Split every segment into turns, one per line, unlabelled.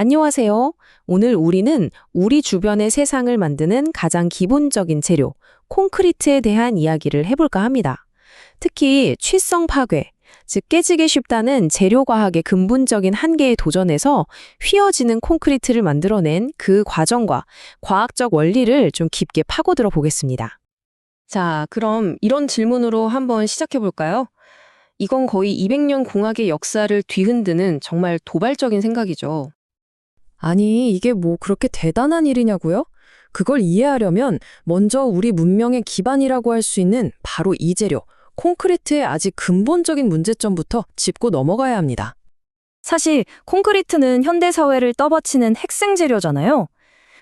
안녕하세요. 오늘 우리는 우리 주변의 세상을 만드는 가장 기본적인 재료, 콘크리트에 대한 이야기를 해볼까 합니다. 특히 취성 파괴, 즉 깨지기 쉽다는 재료 과학의 근본적인 한계에 도전해서 휘어지는 콘크리트를 만들어낸 그 과정과 과학적 원리를 좀 깊게 파고들어 보겠습니다.
자, 그럼 이런 질문으로 한번 시작해 볼까요? 이건 거의 200년 공학의 역사를 뒤흔드는 정말 도발적인 생각이죠.
아니, 이게 뭐 그렇게 대단한 일이냐고요? 그걸 이해하려면 먼저 우리 문명의 기반이라고 할 수 있는 바로 이 재료, 콘크리트의 아직 근본적인 문제점부터 짚고 넘어가야 합니다.
사실 콘크리트는 현대 사회를 떠받치는 핵심 재료잖아요.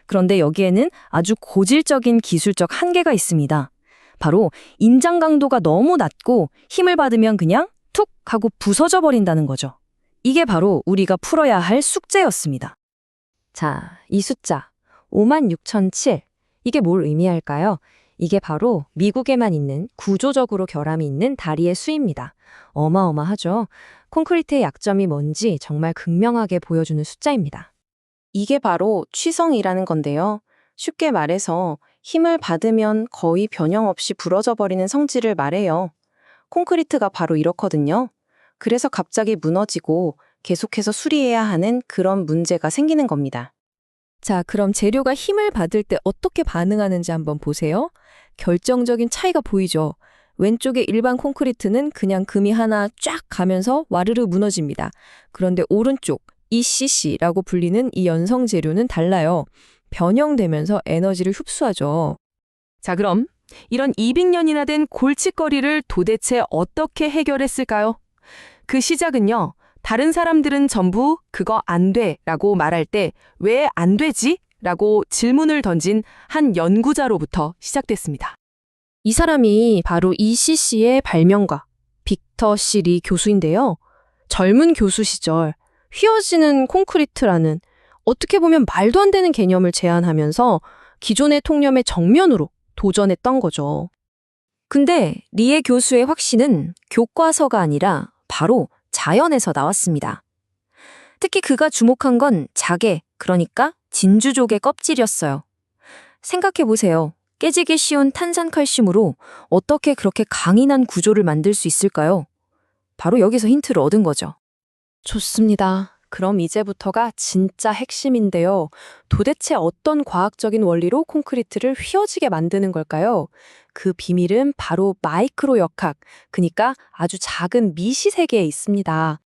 그런데 여기에는 아주 고질적인 기술적 한계가 있습니다. 바로 인장 강도가 너무 낮고 힘을 받으면 그냥 툭 하고 부서져 버린다는 거죠. 이게 바로 우리가 풀어야 할 숙제였습니다. 자, 이 숫자 56,007. 이게 뭘 의미할까요? 이게 바로 미국에만 있는 구조적으로 결함이 있는 다리의 수입니다. 어마어마하죠? 콘크리트의 약점이 뭔지 정말 극명하게 보여주는 숫자입니다.
이게 바로 취성이라는 건데요. 쉽게 말해서 힘을 받으면 거의 변형 없이 부러져 버리는 성질을 말해요. 콘크리트가 바로 이렇거든요. 그래서 갑자기 무너지고 계속해서 수리해야 하는 그런 문제가 생기는 겁니다.
자, 그럼 재료가 힘을 받을 때 어떻게 반응하는지 한번 보세요. 결정적인 차이가 보이죠? 왼쪽의 일반 콘크리트는 그냥 금이 하나 쫙 가면서 와르르 무너집니다. 그런데 오른쪽 ECC라고 불리는 이 연성 재료는 달라요. 변형되면서 에너지를 흡수하죠.
자, 그럼 이런 200년이나 된 골칫거리를 도대체 어떻게 해결했을까요? 그 시작은요. 다른 사람들은 전부 그거 안 돼 라고 말할 때 왜 안 되지? 라고 질문을 던진 한 연구자로부터 시작됐습니다.
이 사람이 바로 ECC의 발명가, 빅터 시리 교수인데요. 젊은 교수 시절 휘어지는 콘크리트라는 어떻게 보면 말도 안 되는 개념을 제안하면서 기존의 통념의 정면으로 도전했던 거죠.
근데 리에 교수의 확신은 교과서가 아니라 바로 자연에서 나왔습니다. 특히 그가 주목한 건 자개, 그러니까 진주족의 껍질이었어요. 생각해보세요. 깨지기 쉬운 탄산칼슘으로 어떻게 그렇게 강인한 구조를 만들 수 있을까요? 바로 여기서 힌트를 얻은 거죠.
좋습니다. 그럼 이제부터가 진짜 핵심인데요. 도대체 어떤 과학적인 원리로 콘크리트를 휘어지게 만드는 걸까요? 그 비밀은 바로 마이크로 역학, 그러니까 아주 작은 미시 세계에 있습니다.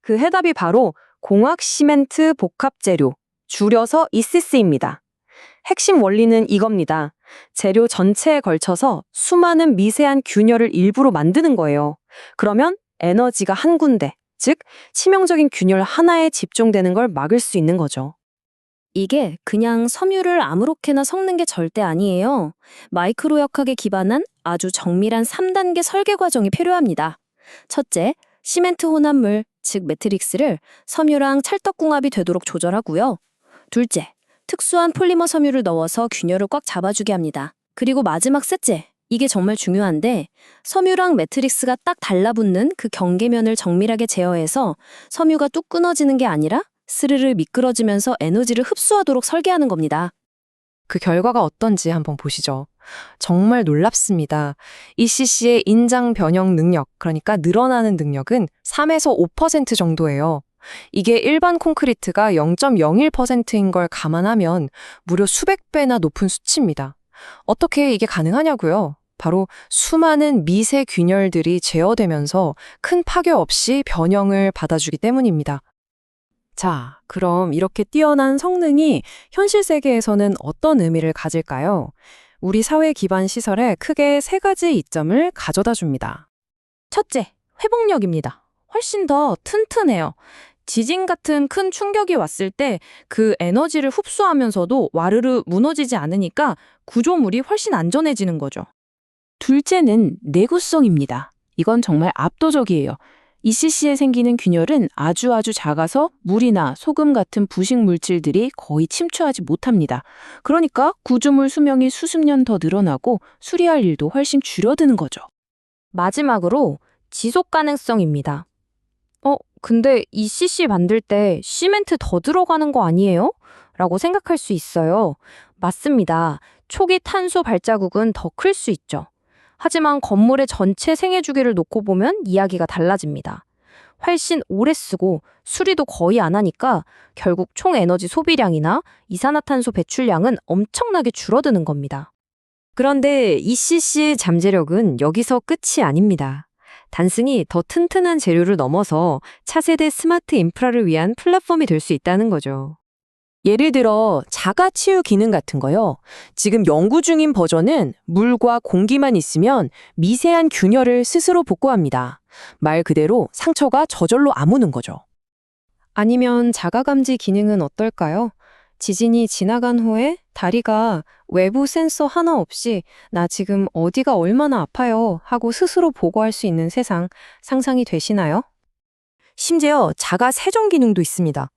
그 해답이 바로 공학 시멘트 복합 재료, 줄여서 ECC입니다. 핵심 원리는 이겁니다. 재료 전체에 걸쳐서 수많은 미세한 균열을 일부러 만드는 거예요. 그러면 에너지가 한 군데, 즉 치명적인 균열 하나에 집중되는 걸 막을 수 있는 거죠.
이게 그냥 섬유를 아무렇게나 섞는 게 절대 아니에요. 마이크로 역학에 기반한 아주 정밀한 3단계 설계 과정이 필요합니다. 첫째, 시멘트 혼합물, 즉 매트릭스를 섬유랑 찰떡궁합이 되도록 조절하고요. 둘째, 특수한 폴리머 섬유를 넣어서 균열을 꽉 잡아주게 합니다. 그리고 마지막 셋째, 이게 정말 중요한데 섬유랑 매트릭스가 딱 달라붙는 그 경계면을 정밀하게 제어해서 섬유가 뚝 끊어지는 게 아니라 스르르 미끄러지면서 에너지를 흡수하도록 설계하는 겁니다.
그 결과가 어떤지 한번 보시죠. 정말 놀랍습니다. ECC의 인장 변형 능력, 그러니까 늘어나는 능력은 3에서 5% 정도예요. 이게 일반 콘크리트가 0.01%인 걸 감안하면 무려 수백 배나 높은 수치입니다. 어떻게 이게 가능하냐고요? 바로 수많은 미세 균열들이 제어되면서 큰 파괴 없이 변형을 받아주기 때문입니다. 자, 그럼 이렇게 뛰어난 성능이 현실 세계에서는 어떤 의미를 가질까요? 우리 사회 기반 시설에 크게 세 가지 이점을 가져다 줍니다.
첫째, 회복력입니다. 훨씬 더 튼튼해요. 지진 같은 큰 충격이 왔을 때 그 에너지를 흡수하면서도 와르르 무너지지 않으니까 구조물이 훨씬 안전해지는 거죠.
둘째는 내구성입니다. 이건 정말 압도적이에요. ECC에 생기는 균열은 아주 작아서 물이나 소금 같은 부식 물질들이 거의 침투하지 못합니다. 그러니까 구조물 수명이 수십 년 더 늘어나고 수리할 일도 훨씬 줄어드는 거죠.
마지막으로 지속 가능성입니다.
근데 ECC 만들 때 시멘트 더 들어가는 거 아니에요? 라고 생각할 수 있어요. 맞습니다. 초기 탄소 발자국은 더 클 수 있죠. 하지만 건물의 전체 생애 주기를 놓고 보면 이야기가 달라집니다. 훨씬 오래 쓰고 수리도 거의 안 하니까 결국 총 에너지 소비량이나 이산화탄소 배출량은 엄청나게 줄어드는 겁니다. 그런데 ECC의 잠재력은 여기서 끝이 아닙니다. 단순히 더 튼튼한 재료를 넘어서 차세대 스마트 인프라를 위한 플랫폼이 될 수 있다는 거죠.
예를 들어 자가 치유 기능 같은 거요. 지금 연구 중인 버전은 물과 공기만 있으면 미세한 균열을 스스로 복구합니다. 말 그대로 상처가 저절로 아무는 거죠.
아니면 자가감지 기능은 어떨까요? 지진이 지나간 후에 다리가 외부 센서 하나 없이 나 지금 어디가 얼마나 아파요 하고 스스로 보고할 수 있는 세상 상상이 되시나요?
심지어 자가 세정 기능도 있습니다.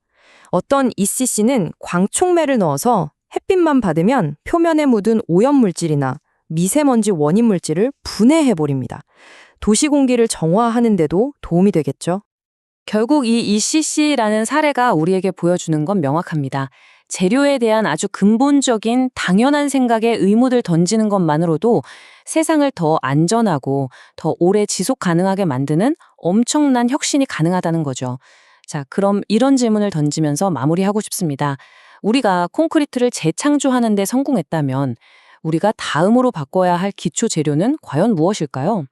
어떤 ECC는 광촉매를 넣어서 햇빛만 받으면 표면에 묻은 오염물질이나 미세먼지 원인 물질을 분해해버립니다. 도시 공기를 정화하는 데도 도움이 되겠죠.
결국 이 ECC라는 사례가 우리에게 보여주는 건 명확합니다. 재료에 대한 아주 근본적인 당연한 생각에 의무를 던지는 것만으로도 세상을 더 안전하고 더 오래 지속 가능하게 만드는 엄청난 혁신이 가능하다는 거죠. 자, 그럼 이런 질문을 던지면서 마무리하고 싶습니다. 우리가 콘크리트를 재창조하는 데 성공했다면 우리가 다음으로 바꿔야 할 기초 재료는 과연 무엇일까요?